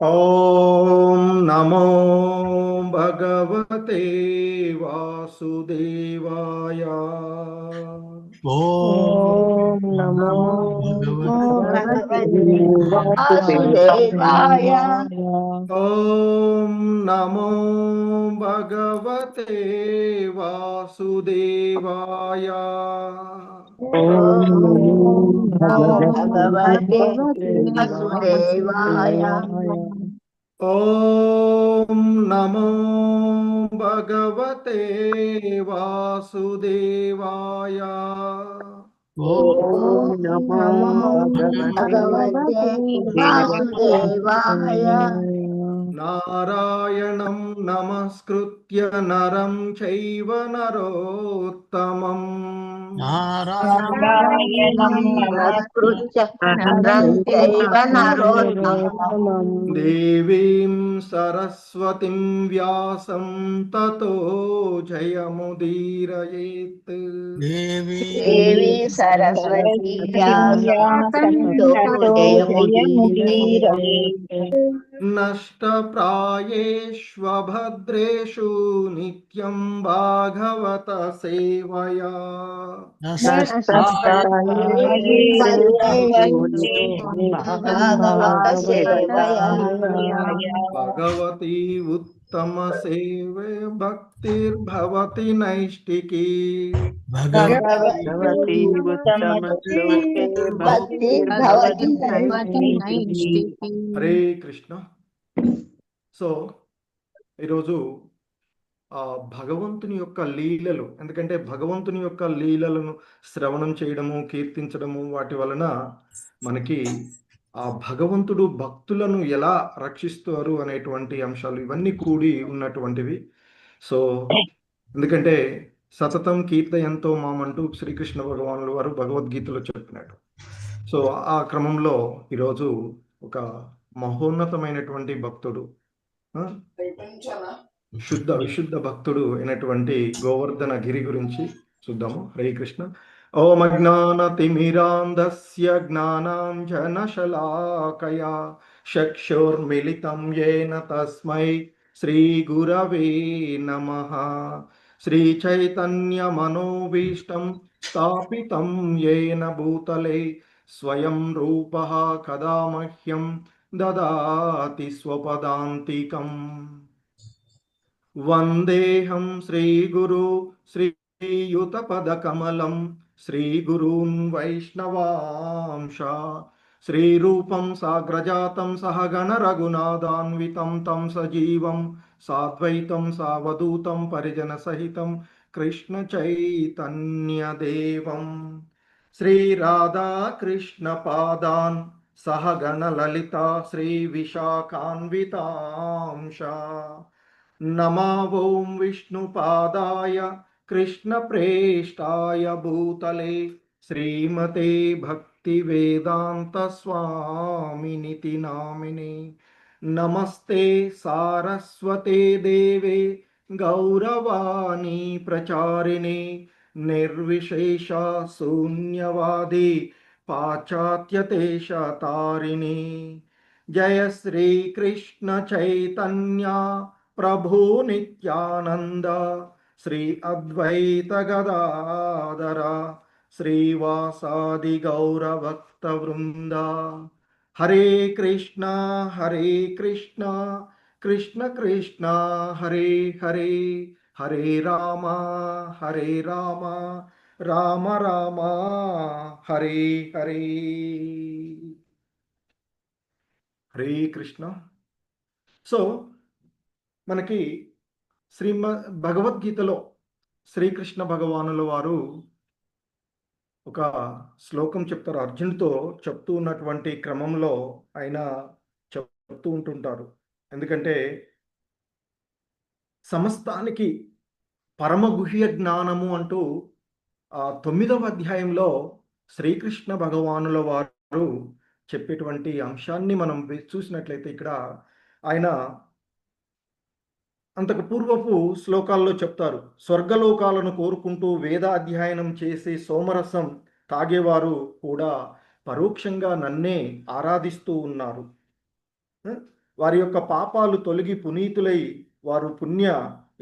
ఓం నమో భగవతే వాసుదేవాయ. ఓం నమో భగవతే వాసుదేవాయ. ఓం నమో భగవతే వాసుదేవాయ. ఓం భగవతే వాసుదేవాయ. ఓం నమో భగవతే వాసుదేవాయ. ఓం నమో భగవతే వాసుదేవాయ. నారాయణం నమస్కృత్య నరం చైవ నరోత్తమం. నారాయణం నమస్కృత్య నరం చైవ నరోత్తమం. దేవీం సరస్వతిం వ్యాసం తతో జయముదీరయేత్. దేవి సరస్వతి వ్యాసం తతో జయముదీరయేత్. నష్టప్రాయేష్వభద్రేషు నిత్యం భాగవత సేవయా. భాగవత సేవయా. భగవతి ఉత్తమ సేవే భక్తిర్భవతి నైష్టికీ. భగవతి ఉత్తమ సేవే భక్తిర్భవతి నైష్టికీ. హరే కృష్ణ. సో ఈరోజు భగవంతుని యొక్క లీలలు, ఎందుకంటే భగవంతుని యొక్క లీలలను శ్రవణం చేయడము, కీర్తించడము, వాటి వలన మనకి ఆ భగవంతుడు భక్తులను ఎలా రక్షిస్తారు అనేటువంటి అంశాలు ఇవన్నీ కూడి ఉన్నటువంటివి. సో ఎందుకంటే సతతం కీర్తయంతో మామంటూ శ్రీకృష్ణ భగవానుల వారు భగవద్గీతలో చెప్పినాడు. సో ఆ క్రమంలో ఈరోజు ఒక మహోన్నతమైనటువంటి భక్తుడు, విశుద్ధ భక్తుడు అయినటువంటి గోవర్ధన గిరి గురించి చూద్దాము. హరే కృష్ణ. ఓం అజ్ఞానతిమిరాంధస్య జ్ఞానాంజనశలాకయా చక్షుర్మిలితం యేన తస్మై శ్రీ గురవే నమః. శ్రీచైతన్యమనోభీష్టం స్థాపితం యేన భూతలే స్వయం రూపః కదా మహ్యం దదాతి స్వపదాంతికం. వందేహం శ్రీగురు శ్రీయుతపదకమలం శ్రీగురూన్ వైష్ణవాంశ. శ్రీరూపం సాగ్రజాతం సహగణ రఘునాథాన్వితం తం సజీవం సాద్వైతం సావధూతం పరిజన సహితం కృష్ణ చైతన్యదేవం. శ్రీరాధాకృష్ణ పాదాన్ సహగణ లలిత శ్రీ విశాఖాన్వితాంశ. నమో ఓం విష్ణుపాదాయ కృష్ణప్రేష్టాయ భూతలే శ్రీమతే భక్తివేదాంత స్వామినితి నామినే. నమస్తే సారస్వతే దేవే గౌరవాణి ప్రచారిణే నిర్విశేష శూన్యవాది పాశ్చాత్యదేశతారిణి. జయ శ్రీకృష్ణ చైతన్య ప్రభు నిత్యానంద శ్రీ అద్వైత గదాధర శ్రీవాసాది గౌరభక్త వృంద. హరే కృష్ణ కృష్ణ కృష్ణ హరే హరే. హరే రామ రామ రామ హరే హరే. హరే కృష్ణ. సో మనకి భగవద్గీతలో శ్రీకృష్ణ భగవానుల వారు ఒక శ్లోకం చెప్తారు. అర్జునుడితో చెప్తూ ఉన్నటువంటి క్రమంలో ఆయన చెప్తూ ఉంటుంటారు. ఎందుకంటే సమస్తానికి పరమగుహ్య జ్ఞానము అంటూ 9వ అధ్యాయంలో శ్రీకృష్ణ భగవానుల వారు చెప్పేటువంటి అంశాన్ని మనం చూసినట్లయితే ఇక్కడ ఆయన అంతకు పూర్వపు శ్లోకాల్లో చెప్తారు. స్వర్గలోకాలను కోరుకుంటూ వేద అధ్యయనం చేసి సోమరసం తాగేవారు కూడా పరోక్షంగా నన్నే ఆరాధిస్తూ ఉన్నారు. వారి యొక్క పాపాలు తొలగి పునీతులై వారు పుణ్య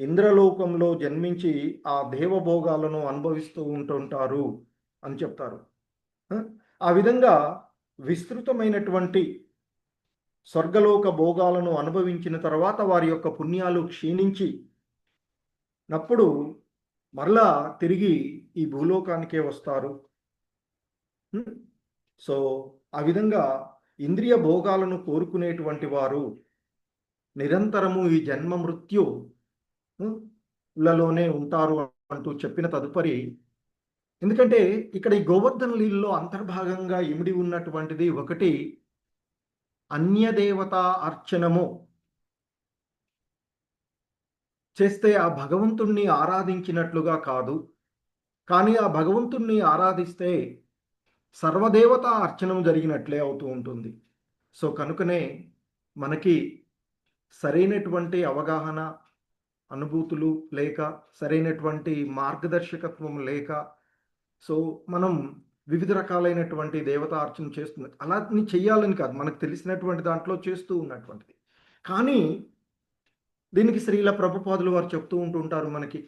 ఇంద్రలోకంలో జన్మించి ఆ దేవభోగాలను అనుభవిస్తూ ఉంటుంటారు అని చెప్తారు. ఆ విధంగా విస్తృతమైనటువంటి స్వర్గలోక భోగాలను అనుభవించిన తర్వాత వారి యొక్క పుణ్యాలు క్షీణించి నప్పుడు మరలా తిరిగి ఈ భూలోకానికే వస్తారు. సో ఆ విధంగా ఇంద్రియ భోగాలను కోరుకునేటువంటి వారు నిరంతరము ఈ జన్మ మృత్యు లలోనే ఉంటారు అంటూ చెప్పిన తదుపరి, ఎందుకంటే ఇక్కడ ఈ గోవర్ధన లీలలో అంతర్భాగంగా ఇమిడి ఉన్నటువంటిది ఒకటి అన్యదేవతా అర్చనము చేస్తే ఆ భగవంతుణ్ణి ఆరాధించినట్లుగా కాదు, కానీ ఆ భగవంతుణ్ణి ఆరాధిస్తే సర్వదేవతా అర్చనం జరిగినట్లే అవుతూ ఉంటుంది. సో కనుకనే మనకి సరైనటువంటి అవగాహన, అనుభూతులు లేక సరైనటువంటి మార్గదర్శకత్వం లేక సో మనం వివిధ రకాలైనటువంటి దేవతా అర్చన చేస్తుంది. అలా చెయ్యాలని కాదు, మనకు తెలిసినటువంటి దాంట్లో చేస్తూ ఉన్నటువంటిది. కానీ దీనికి శ్రీల ప్రభుపాదులు వారు చెప్తూ ఉంటుంటారు మనకి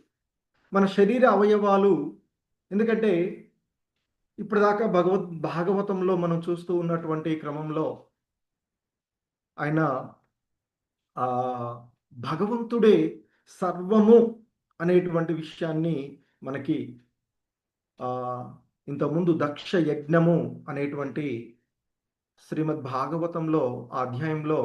మన శరీర అవయవాలు, ఎందుకంటే ఇప్పటిదాకా భాగవతంలో మనం చూస్తూ ఉన్నటువంటి క్రమంలో ఆయన భగవంతుడే సర్వము అనేటువంటి విషయాన్ని మనకి ఇంతకుముందు దక్ష యజ్ఞము అనేటువంటి శ్రీమద్ భాగవతంలో ఆ అధ్యాయంలో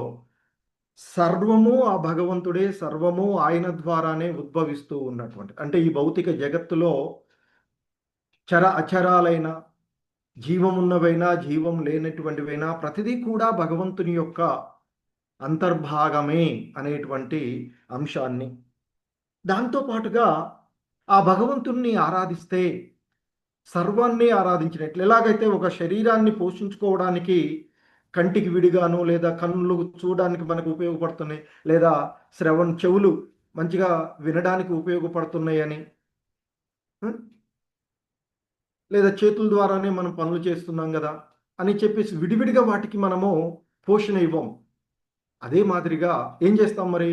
సర్వము ఆ భగవంతుడే, సర్వము ఆయన ద్వారానే ఉద్భవిస్తూ ఉన్నటువంటి, అంటే ఈ భౌతిక జగత్తులో చర అచరాలైన జీవమున్నవైనా జీవం లేనటువంటివైనా ప్రతిదీ కూడా భగవంతుని యొక్క అంతర్భాగమే అనేటువంటి అంశాన్ని, దాంతోపాటుగా ఆ భగవంతుణ్ణి ఆరాధిస్తే సర్వాన్ని ఆరాధించినట్లు. ఎలాగైతే ఒక శరీరాన్ని పోషించుకోవడానికి కంటికి విడిగాను లేదా కన్నులు చూడడానికి మనకు ఉపయోగపడుతున్నాయి, లేదా చెవులు మంచిగా వినడానికి ఉపయోగపడుతున్నాయని, లేదా చేతుల ద్వారానే మనం పనులు చేస్తున్నాం కదా అని చెప్పేసి విడివిడిగా వాటికి మనము పోషణ ఇవ్వం. అదే మాదిరిగా ఏం చేస్తాం మరి,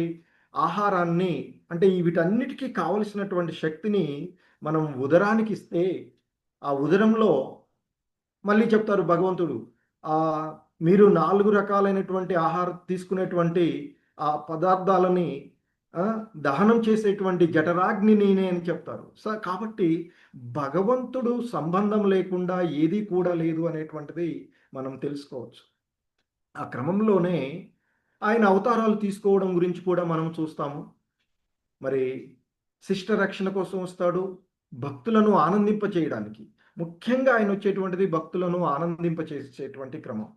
ఆహారాన్ని అంటే వీటన్నిటికీ కావలసినటువంటి శక్తిని మనం ఉదరానికి ఇస్తే ఆ ఉదరంలో మళ్ళీ చెప్తారు భగవంతుడు, మీరు 4 రకాలైనటువంటి ఆహారం తీసుకునేటువంటి ఆ పదార్థాలని దహనం చేసేటువంటి జఠరాగ్ని నేనే అని చెప్తారు. సో కాబట్టి భగవంతుడు సంబంధం లేకుండా ఏది కూడా లేదు అనేటువంటిది మనం తెలుసుకోవచ్చు. ఆ క్రమంలోనే ఆయన అవతారాలు తీసుకోవడం గురించి కూడా మనం చూస్తాము. మరి శిష్ట రక్షణ కోసం వస్తాడు, భక్తులను ఆనందింప చేయడానికి. ముఖ్యంగా ఆయన వచ్చేటువంటిది భక్తులను ఆనందింప చేసేటువంటి క్రమం.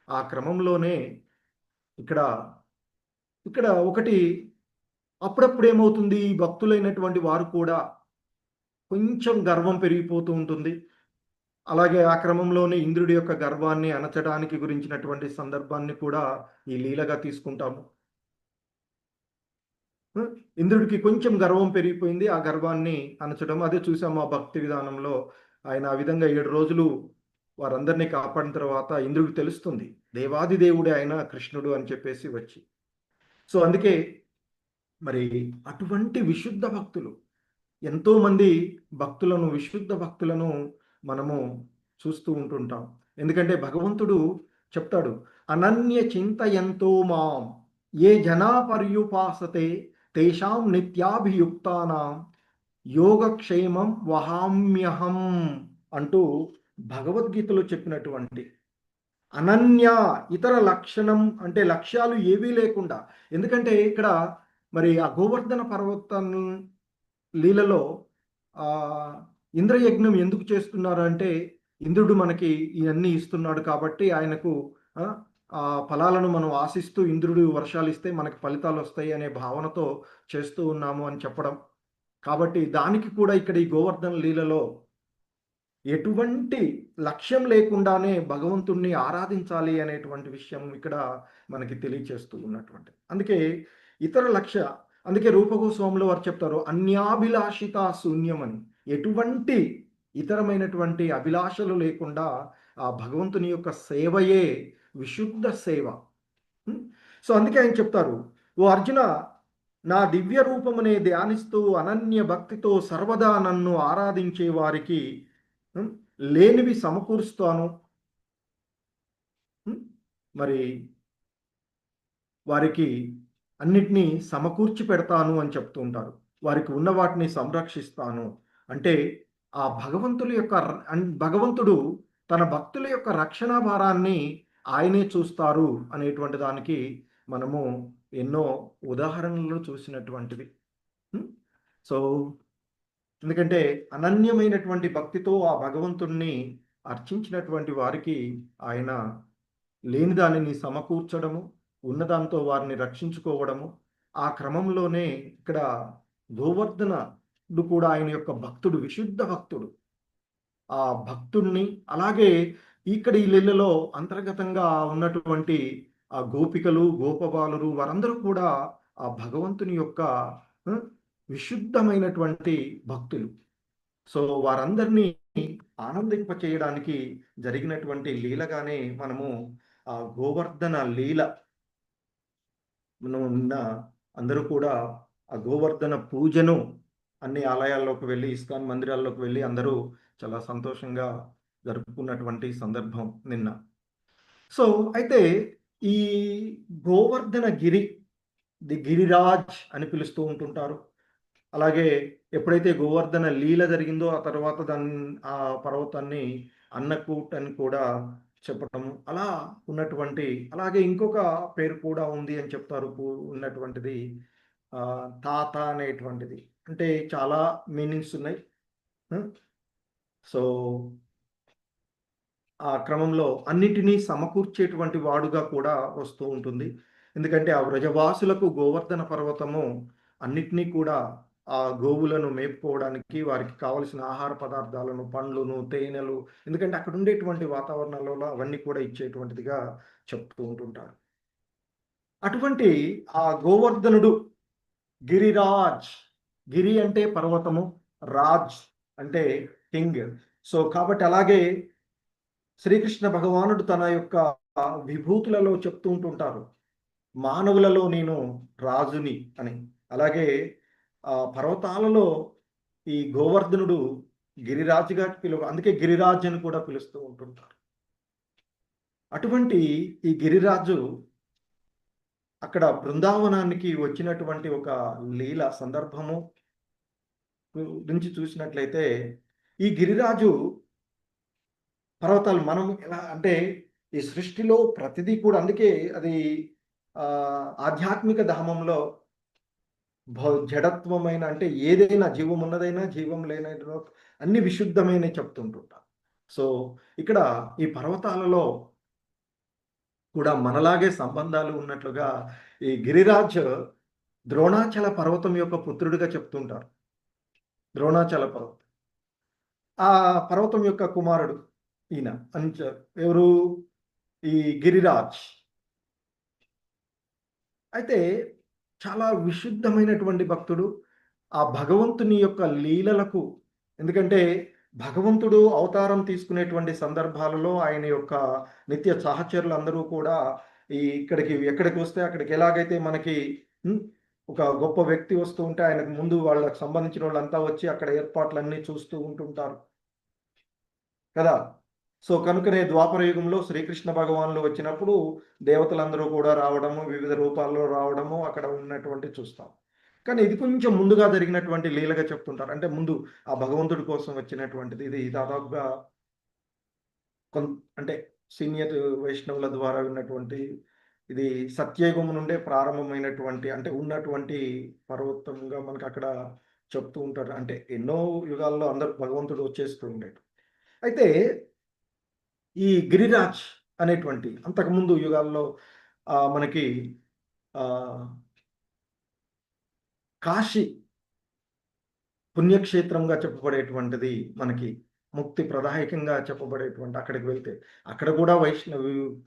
ఆ క్రమంలోనే ఇక్కడ ఒకటి అప్పుడప్పుడు ఏమవుతుంది, ఈ భక్తులైనటువంటి వారు కూడా కొంచెం గర్వం పెరిగిపోతూ ఉంటుంది. అలాగే ఆ క్రమంలోనే ఇంద్రుడి యొక్క గర్వాన్ని అణచడానికి గురించినటువంటి సందర్భాన్ని కూడా ఈ లీలగా తీసుకుంటాము. ఇంద్రుడికి కొంచెం గర్వం పెరిగిపోయింది, ఆ గర్వాన్ని అణచడం అదే చూసాము ఆ భక్తి విధానంలో. ఆయన ఆ విధంగా 7 రోజులు వారందరినీ కాపాడిన తర్వాత ఇంద్రుడికి తెలుస్తుంది దేవాది దేవుడే ఆయన కృష్ణుడు అని చెప్పేసి వచ్చి. సో అందుకే మరి అటువంటి విశుద్ధ భక్తులు, ఎంతోమంది భక్తులను, విశుద్ధ భక్తులను మనము చూస్తూ ఉంటుంటాం. ఎందుకంటే భగవంతుడు చెప్తాడు, అనన్య చింతయంతో మాం ఏ జనా పర్యుపాసతే తేషాం నిత్యాభియుక్తానాం యోగక్షేమం వహామ్యహం అంటూ భగవద్గీతలో చెప్పినటువంటి అనన్య, ఇతర లక్షణం అంటే లక్ష్యాలు ఏవీ లేకుండా. ఎందుకంటే ఇక్కడ మరి ఆ గోవర్ధన పర్వతం లీలలో ఇంద్రయజ్ఞం ఎందుకు చేస్తున్నారు అంటే, ఇంద్రుడు మనకి ఇవన్నీ ఇస్తున్నాడు కాబట్టి ఆయనకు ఆ ఫలాలను మనం ఆశిస్తూ ఇంద్రుడు వర్షాలు ఇస్తే మనకి ఫలితాలు వస్తాయి అనే భావనతో చేస్తూ ఉన్నాము అని చెప్పడం. కాబట్టి దానికి కూడా ఇక్కడ ఈ గోవర్ధన లీలలో ఎటువంటి లక్ష్యం లేకుండానే భగవంతుణ్ణి ఆరాధించాలి అనేటువంటి విషయం ఇక్కడ మనకి తెలియచేస్తూ ఉన్నటువంటి. అందుకే అందుకే రూపగోస్వాములు వారు చెప్తారు, అన్యాభిలాషిత శూన్యం అని. ఎటువంటి ఇతరమైనటువంటి అభిలాషలు లేకుండా ఆ భగవంతుని యొక్క సేవయే విశుద్ధ సేవ. సో అందుకే ఆయన చెప్తారు, ఓ అర్జున, నా దివ్య రూపమునే ధ్యానిస్తూ అనన్య భక్తితో సర్వదా నన్ను ఆరాధించే వారికి ఉమ్, లేనివి సమకూరుస్తాను. మరి వారికి అన్నిటినీ సమకూర్చి పెడతాను అని చెప్తూ ఉంటారు. వారికి ఉన్న వాటిని సంరక్షిస్తాను. అంటే ఆ భగవంతుల యొక్క భగవంతుడు తన భక్తుల యొక్క రక్షణ భారాన్ని ఆయనే చూస్తారు అనేటువంటి దానికి మనము ఎన్నో ఉదాహరణలు చూసినటువంటివి. ఉం? సో ఎందుకంటే అనన్యమైనటువంటి భక్తితో ఆ భగవంతుణ్ణి అర్చించినటువంటి వారికి ఆయన లేని దానిని సమకూర్చడము, ఉన్నదాంతో వారిని రక్షించుకోవడము. ఆ క్రమంలోనే ఇక్కడ గోవర్ధనుడు కూడా ఆయన యొక్క భక్తుడు, విశుద్ధ భక్తుడు. ఆ భక్తుణ్ణి అలాగే ఇక్కడ ఈ లీలలో అంతర్గతంగా ఉన్నటువంటి ఆ గోపికలు, గోపబాలురు వారందరూ కూడా ఆ భగవంతుని యొక్క ఆ, విశుద్ధమైనటువంటి భక్తులు. సో వారందరినీ ఆనందింప చేయడానికి జరిగినటువంటి లీలగానే మనము ఆ గోవర్ధన లీల మనం నిన్న అందరూ కూడా ఆ గోవర్ధన పూజను అన్ని ఆలయాల్లోకి వెళ్ళి, ఇస్కాన్ మందిరాల్లోకి వెళ్ళి అందరూ చాలా సంతోషంగా జరుపుకున్నటువంటి సందర్భం నిన్న. సో అయితే ఈ గోవర్ధన గిరి, ది గిరిరాజ్ అని పిలుస్తూ ఉంటుంటారు. అలాగే ఎప్పుడైతే గోవర్ధన లీల జరిగిందో ఆ తర్వాత ఆ పర్వతాన్ని అన్నకూట్ అని కూడా చెప్పటం అలా ఉన్నటువంటి, అలాగే ఇంకొక పేరు కూడా ఉంది అని చెప్తారు ఉన్నటువంటిది తాత అనేటువంటిది. అంటే చాలా మీనింగ్స్ ఉన్నాయి. సో ఆ క్రమంలో అన్నిటినీ సమకూర్చేటువంటి వాడుగా కూడా వస్తూ ఉంటుంది. ఎందుకంటే ఆ వ్రజవాసులకు గోవర్ధన పర్వతము అన్నిటినీ కూడా ఆ గోవులను మేపుకోవడానికి వారికి కావలసిన ఆహార పదార్థాలను, పండ్లను, తేనెలు, ఎందుకంటే అక్కడ ఉండేటువంటి వాతావరణంలో అవన్నీ కూడా ఇచ్చేటువంటిదిగా చెప్తూ ఉంటుంటారు. అటువంటి ఆ గోవర్ధనుడు గిరిరాజ్, గిరి అంటే పర్వతము, రాజ్ అంటే కింగ్. సో కాబట్టి అలాగే శ్రీకృష్ణ భగవానుడు తన యొక్క విభూతులలో చెప్తూ ఉంటుంటారు, మానవులలో నేను రాజుని అని. అలాగే పర్వతాలలో ఈ గోవర్ధనుడు గిరిరాజుగా అందుకే గిరిరాజు అని కూడా పిలుస్తూ ఉంటుంటారు. అటువంటి ఈ గిరిరాజు అక్కడ బృందావనానికి వచ్చినటువంటి ఒక లీల సందర్భము నుంచి చూసినట్లయితే ఈ గిరిరాజు పర్వతాలు మనం ఎలా అంటే ఈ సృష్టిలో ప్రతిదీ కూడా, అందుకే అది ఆధ్యాత్మిక ధామంలో జడత్వమైన అంటే ఏదైనా జీవం ఉన్నదైనా జీవం లేనైనా అన్ని విశుద్ధమైన చెప్తుంటుంటారు. సో ఇక్కడ ఈ పర్వతాలలో కూడా మనలాగే సంబంధాలు ఉన్నట్లుగా ఈ గిరిరాజ్ ద్రోణాచల పర్వతం యొక్క పుత్రుడిగా చెప్తుంటారు. ద్రోణాచల పర్వతం ఆ పర్వతం యొక్క కుమారుడు ఈయన ఎవరు, ఈ గిరిరాజ్. అయితే చాలా విశుద్ధమైనటువంటి భక్తుడు. ఆ భగవంతుని యొక్క లీలలకు, ఎందుకంటే భగవంతుడు అవతారం తీసుకునేటువంటి సందర్భాలలో ఆయన యొక్క నిత్య సహచరులు అందరూ కూడా ఎక్కడికి వస్తే అక్కడికి ఎలాగైతే మనకి ఒక గొప్ప వ్యక్తి వస్తూ ఉంటే ఆయనకు ముందు వాళ్ళకి సంబంధించిన వాళ్ళంతా వచ్చి అక్కడ ఏర్పాట్లన్నీ చూస్తూ ఉంటుంటారు కదా. సో కనుకనే ద్వాపర యుగంలో శ్రీకృష్ణ భగవానులు వచ్చినప్పుడు దేవతలందరూ కూడా రావడము, వివిధ రూపాల్లో రావడము అక్కడ ఉన్నటువంటి చూస్తాం. కానీ ఇది కొంచెం ముందుగా జరిగినటువంటి లీలగా చెప్తుంటారు. అంటే ముందు ఆ భగవంతుడి కోసం వచ్చినటువంటిది. ఇది దాదాపుగా అంటే సీనియర్ వైష్ణవుల ద్వారా విన్నటువంటి, ఇది సత్యయుగం నుండే ప్రారంభమైనటువంటి, అంటే ఉన్నటువంటి పర్వతంగా మనకు అక్కడ చెప్తూ ఉంటారు. అంటే ఎన్నో యుగాల్లో అందరూ భగవంతుడు వచ్చేస్తూ ఉండేది. అయితే ఈ గిరిరాజ్ అనేటువంటి అంతకుముందు యుగాల్లో మనకి కాశీ పుణ్యక్షేత్రంగా చెప్పబడేటువంటిది, మనకి ముక్తి ప్రదాయకంగా చెప్పబడేటువంటి అక్కడికి వెళ్తే అక్కడ కూడా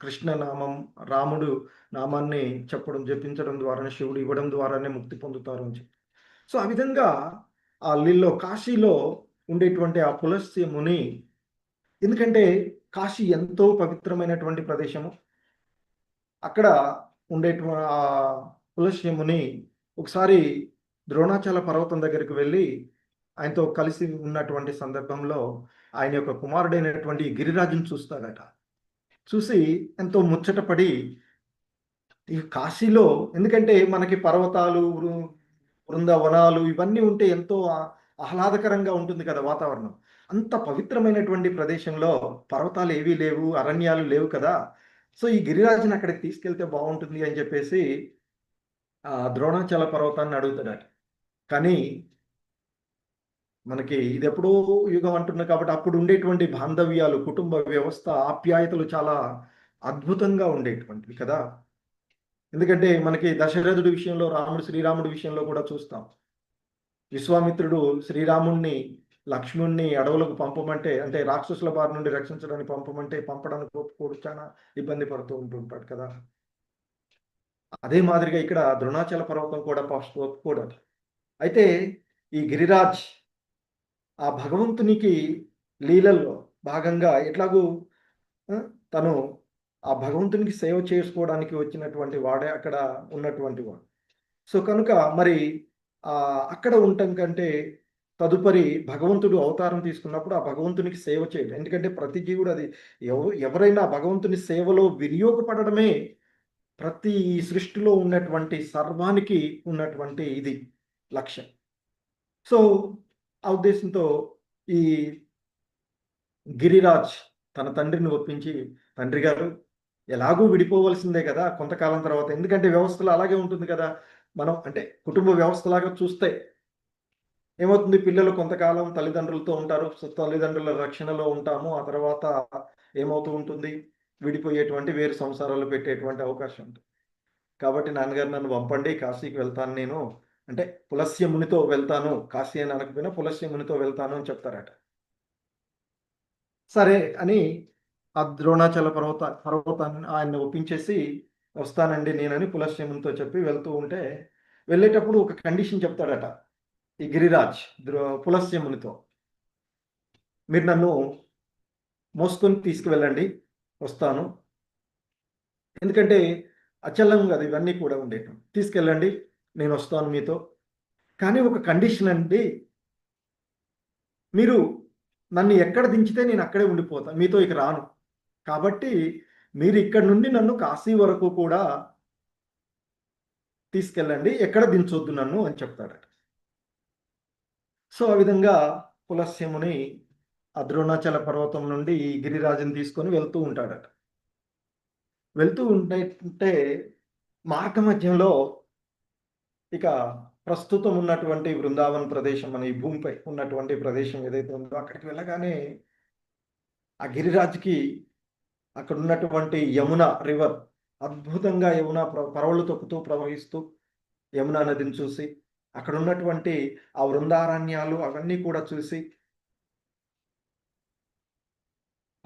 కృష్ణ నామం, రాముడు నామాన్ని జపించడం ద్వారానే, శివుడు ఇవ్వడం ద్వారానే ముక్తి పొందుతారు అని చెప్పి. సో ఆ విధంగా ఆ లీల్లో కాశీలో ఉండేటువంటి ఆ పులస్త్య ముని, ఎందుకంటే కాశీ ఎంతో పవిత్రమైనటువంటి ప్రదేశము. అక్కడ ఉండేటువంటి ఆ పులస్త్యముని ఒకసారి ద్రోణాచల పర్వతం దగ్గరికి వెళ్ళి ఆయనతో కలిసి ఉన్నటువంటి సందర్భంలో ఆయన యొక్క కుమారుడైనటువంటి గిరిరాజుని చూస్తాడట. చూసి ఎంతో ముచ్చటపడి ఈ కాశీలో, ఎందుకంటే మనకి పర్వతాలు, బృందావనాలు ఇవన్నీ ఉంటే ఎంతో ఆహ్లాదకరంగా ఉంటుంది కదా వాతావరణం. అంత పవిత్రమైనటువంటి ప్రదేశంలో పర్వతాలు ఏవీ లేవు, అరణ్యాలు లేవు కదా. సో ఈ గిరిరాజుని అక్కడికి తీసుకెళ్తే బాగుంటుంది అని చెప్పేసి ద్రోణాచల పర్వతాన్ని అడుగుతాడట. కానీ మనకి ఇది ఎప్పుడో యుగం అంటున్నా కాబట్టి అప్పుడు ఉండేటువంటి బాంధవ్యాలు, కుటుంబ వ్యవస్థ, ఆప్యాయతలు చాలా అద్భుతంగా ఉండేటువంటివి కదా. ఎందుకంటే మనకి దశరథుడి విషయంలో, శ్రీరాముడి విషయంలో కూడా చూస్తాం. విశ్వామిత్రుడు శ్రీరాముణ్ణి, లక్ష్మణుణ్ణి అడవులకు పంపమంటే, అంటే రాక్షసుల బారి నుండి రక్షించడానికి పంపమంటే పంపడానికి ఒప్పుకోడు, చాలా ఇబ్బంది పడుతూ ఉంటుంటాడు కదా. అదే మాదిరిగా ఇక్కడ ద్రోణాచల పర్వతం కూడా ఫస్ట్ ఒప్పుకోడు. అయితే ఈ గిరిరాజ్ ఆ భగవంతునికి లీలల్లో భాగంగా ఎట్లాగూ తను ఆ భగవంతునికి సేవ చేసుకోవడానికి వచ్చినటువంటి వాడే అక్కడ ఉన్నటువంటి వాడు. సో కనుక మరి అక్కడ ఉండటం కంటే తదుపరి భగవంతుడు అవతారం తీసుకున్నప్పుడు ఆ భగవంతునికి సేవ చేయడం. ఎందుకంటే ప్రతి జీవుడు అది ఎవరైనా భగవంతుని సేవలో వినియోగపడడమే ప్రతి సృష్టిలో ఉన్నటువంటి సర్వానికి ఉన్నటువంటి ఇది లక్ష్యం. సో ఆ ఉద్దేశంతో ఈ గిరిరాజ్ తన తండ్రిని ఒప్పించి, తండ్రి గారు ఎలాగూ విడిపోవలసిందే కదా కొంతకాలం తర్వాత, ఎందుకంటే వ్యవస్థలు అలాగే ఉంటుంది కదా. మనం అంటే కుటుంబ వ్యవస్థలాగా చూస్తే ఏమవుతుంది, పిల్లలు కొంతకాలం తల్లిదండ్రులతో ఉంటారు, తల్లిదండ్రుల రక్షణలో ఉంటాము. ఆ తర్వాత ఏమవుతూ ఉంటుంది, విడిపోయేటువంటి వేరు సంసారాలు పెట్టేటువంటి అవకాశం ఉంటుంది. కాబట్టి నాన్నగారు నన్ను పంపండి, కాశీకి వెళ్తాను నేను, అంటే పులస్త్య మునితో వెళ్తాను, కాశీ అని అనకపోయినా పులస్త్య మునితో వెళ్తాను అని చెప్తారట. సరే అని ఆ ద్రోణాచల పర్వతాన్ని ఆయన్ని ఒప్పించేసి వస్తానండి నేనని పులస్త్య మునితో చెప్పి వెళ్తూ ఉంటే, వెళ్ళేటప్పుడు ఒక కండిషన్ చెప్తాడట ఈ గిరిరాజ్ పులస్త్య మునితో. మీరు నన్ను మోసుకొని తీసుకువెళ్ళండి, వస్తాను. ఎందుకంటే అచలం కదా ఇవన్నీ కూడా ఉండేవి. తీసుకెళ్ళండి, నేను వస్తాను మీతో. కానీ ఒక కండిషన్ అండి, మీరు నన్ను ఎక్కడ దించితే నేను అక్కడే ఉండిపోతాను, మీతో ఇక రాను. కాబట్టి మీరు ఇక్కడ నుండి నన్ను కాశీ వరకు కూడా తీసుకెళ్ళండి, ఎక్కడ దించొద్దు నన్ను అని చెప్తాడట. సో ఆ విధంగా పులస్త్యముని ద్రోణాచల పర్వతం నుండి ఈ గిరిరాజుని తీసుకొని వెళ్తూ ఉంటాడట. వెళ్తూ ఉంటే మార్గ మధ్యంలో ఇక ప్రస్తుతం ఉన్నటువంటి బృందావన్ ప్రదేశం, మన ఈ భూమిపై ఉన్నటువంటి ప్రదేశం ఏదైతే ఉందో అక్కడికి వెళ్ళగానే ఆ గిరిరాజుకి అక్కడ ఉన్నటువంటి యమున రివర్, అద్భుతంగా యమున పరవళ్ళు తొక్కుతూ ప్రవహిస్తూ యమునా నదిని చూసి, అక్కడ ఉన్నటువంటి ఆ వృందారణ్యాలు అవన్నీ కూడా చూసి,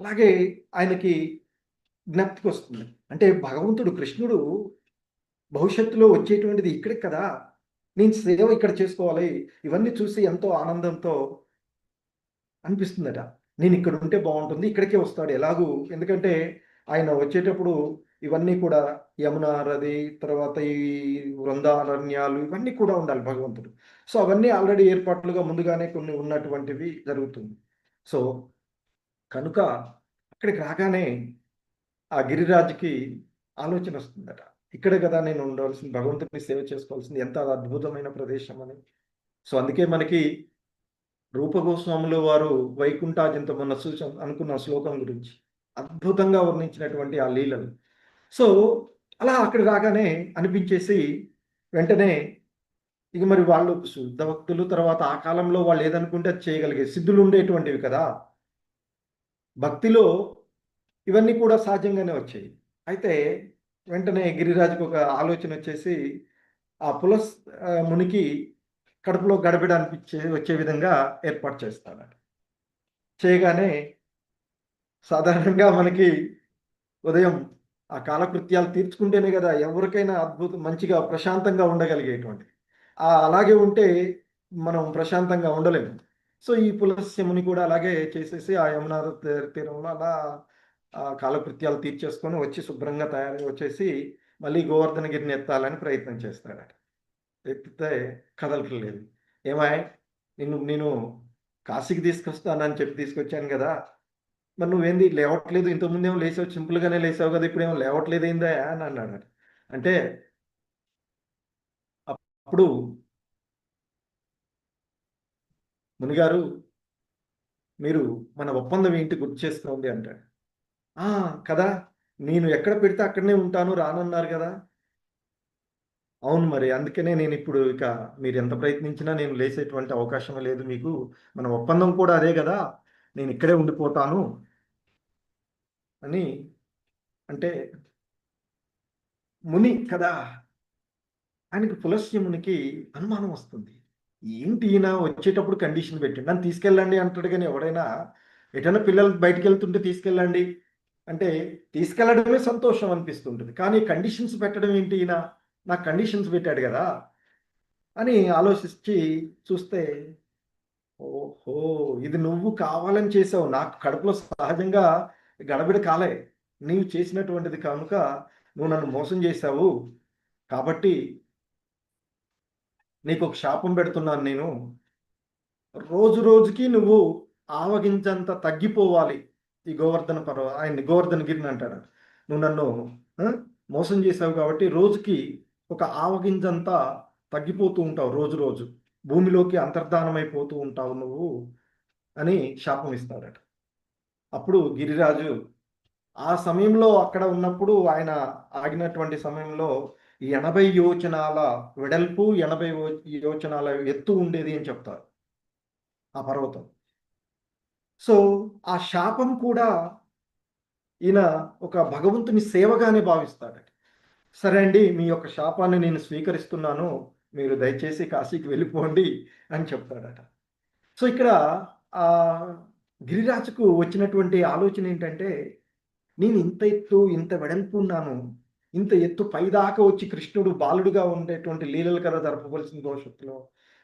అలాగే ఆయనకి జ్ఞప్తికి వస్తుంది, అంటే భగవంతుడు కృష్ణుడు భవిష్యత్తులో వచ్చేటువంటిది ఇక్కడే కదా, నేను సేవ ఇక్కడ చేసుకోవాలి. ఇవన్నీ చూసి ఎంతో ఆనందంతో అనిపిస్తుందట, నేను ఇక్కడ ఉంటే బాగుంటుంది, ఇక్కడికే వస్తాడు ఎలాగూ. ఎందుకంటే ఆయన వచ్చేటప్పుడు ఇవన్నీ కూడా యమునా నది, తర్వాత ఈ వృందారణ్యాలు ఇవన్నీ కూడా ఉండాలి భగవంతుడు. సో అవన్నీ ఆల్రెడీ ఏర్పాట్లుగా ముందుగానే కొన్ని ఉన్నటువంటివి జరుగుతుంది. సో కనుక అక్కడికి రాగానే ఆ గిరిరాజుకి ఆలోచన వస్తుందట, ఇక్కడే కదా నేను ఉండవలసింది, భగవంతుడిని సేవ చేసుకోవాల్సింది, ఎంత అద్భుతమైన ప్రదేశం అని. సో అందుకే మనకి రూపగోస్వాములు వారు వైకుంఠాజంత మొన్న అనుకున్న శ్లోకం గురించి అద్భుతంగా వర్ణించినటువంటి ఆ లీలలు. సో అలా అక్కడ రాగానే అనిపించేసి వెంటనే ఇక మరి వాళ్ళు శుద్ధ భక్తులు, తర్వాత ఆ కాలంలో వాళ్ళు ఏదనుకుంటే అది చేయగలిగే సిద్ధులు ఉండేటువంటివి కదా, భక్తిలో ఇవన్నీ కూడా సహజంగానే వచ్చాయి. అయితే వెంటనే గిరిరాజుకు ఒక ఆలోచన వచ్చేసి ఆ మునికి కడుపులో గడబిడ వచ్చే విధంగా ఏర్పాటు చేస్తాడు. చేయగానే సాధారణంగా మనకి ఉదయం ఆ కాలకృత్యాలు తీర్చుకుంటేనే కదా ఎవరికైనా మంచిగా ప్రశాంతంగా ఉండగలిగేటువంటి, అలాగే ఉంటే మనం ప్రశాంతంగా ఉండలేము. సో ఈ పులస్త్యముని కూడా అలాగే చేసేసి ఆ యమునా తీరంలో అలా కాలకృత్యాలు తీర్చేసుకొని వచ్చి శుభ్రంగా తయారై వచ్చేసి మళ్ళీ గోవర్ధనగిరిని ఎత్తాలని ప్రయత్నం చేస్తాడట. ఎత్తితే కదలట్లేదు. ఏమాయ్, నేను కాశీకి తీసుకొస్తానని చెప్పి తీసుకొచ్చాను కదా, మరి నువ్వేంది లేవట్లేదు? ఇంతకుముందేమో లేసావు, సింపుల్గానే లేసావు కదా, ఇప్పుడేమో లేవట్లేదు ఏందా అని అన్నాడట. అంటే అప్పుడు మునిగారు, మీరు మన ఒప్పందం ఏంటి గుర్తు చేసుకోండి అంటాడు. కదా, నేను ఎక్కడ పెడితే అక్కడనే ఉంటాను, రానన్నారు కదా. అవును, మరి అందుకనే నేను ఇప్పుడు ఇక మీరు ఎంత ప్రయత్నించినా నేను లేసేటువంటి అవకాశమే లేదు మీకు. మన ఒప్పందం కూడా అదే కదా, నేను ఇక్కడే ఉండిపోతాను అని అంటే, ముని కదా, ఆయనకి పులస్త్య మునికి అనుమానం వస్తుంది. ఏంటి ఈయన వచ్చేటప్పుడు కండిషన్ పెట్టి నన్ను తీసుకెళ్ళండి అంటాడు, కానీ ఎవడైనా ఎటైనా పిల్లలు బయటికి వెళ్తుంటే తీసుకెళ్ళండి అంటే తీసుకెళ్ళడమే సంతోషం అనిపిస్తుంటుంది, కానీ కండిషన్స్ పెట్టడం ఏంటి, ఈయన నాకు కండిషన్స్ పెట్టాడు కదా అని ఆలోచించి చూస్తే, ఓహో, ఇది నువ్వు కావాలని చేసావు, నాకు కడుపులో సహజంగా గడబిడ కాలే, నీవు చేసినటువంటిది కనుక నువ్వు నన్ను మోసం చేశావు, కాబట్టి నీకు ఒక శాపం పెడుతున్నాను నేను, రోజు రోజుకి నువ్వు ఆవగించంత తగ్గిపోవాలి. ఈ ఆయన్ని గోవర్ధనగిరిని అంటాడు. నువ్వు నన్ను మోసం చేశావు కాబట్టి రోజుకి ఒక ఆవగింజంతా తగ్గిపోతూ ఉంటావు, రోజు రోజు భూమిలోకి అంతర్ధానమైపోతూ ఉంటావు నువ్వు అని శాపం ఇస్తాడట. అప్పుడు గిరిరాజు ఆ సమయంలో అక్కడ ఉన్నప్పుడు, ఆయన ఆగినటువంటి సమయంలో 80 యోచనాల వెడల్పు, 80 యోచనాల ఎత్తు ఉండేది అని చెప్తారు ఆ పర్వతం. సో ఆ శాపం కూడా ఈయన ఒక భగవంతుని సేవగానే భావిస్తాడట. సరే అండి, మీ యొక్క శాపాన్ని నేను స్వీకరిస్తున్నాను, మీరు దయచేసి కాశీకి వెళ్ళిపోండి అని చెప్తాడట. సో ఇక్కడ ఆ గిరిరాజుకు వచ్చినటువంటి ఆలోచన ఏంటంటే, నేను ఇంత ఎత్తు ఇంత వెడల్పు ఉన్నాను, ఇంత ఎత్తు పైదాకా వచ్చి కృష్ణుడు బాలుడుగా ఉండేటువంటి లీలలు కదా జరపవలసిన భవిష్యత్తులో,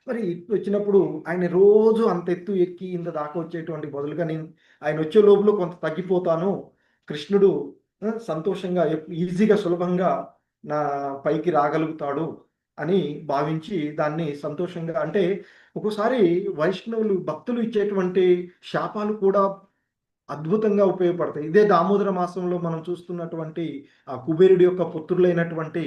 మరి ఇప్పుడు వచ్చినప్పుడు ఆయన రోజు అంత ఎత్తు ఎక్కి ఇంత దాకా వచ్చేటువంటి బదులుగా నేను ఆయన వచ్చే లోపల కొంత తగ్గిపోతాను, కృష్ణుడు సంతోషంగా ఈజీగా సులభంగా నా పైకి రాగలుగుతాడు అని భావించి దాన్ని సంతోషంగా, అంటే ఒక్కోసారి వైష్ణవులు భక్తులు ఇచ్చేటువంటి శాపాలు కూడా అద్భుతంగా ఉపయోగపడతాయి. ఇదే దామోదర మాసంలో మనం చూస్తున్నటువంటి ఆ కుబేరుడి యొక్క పుత్రులైనటువంటి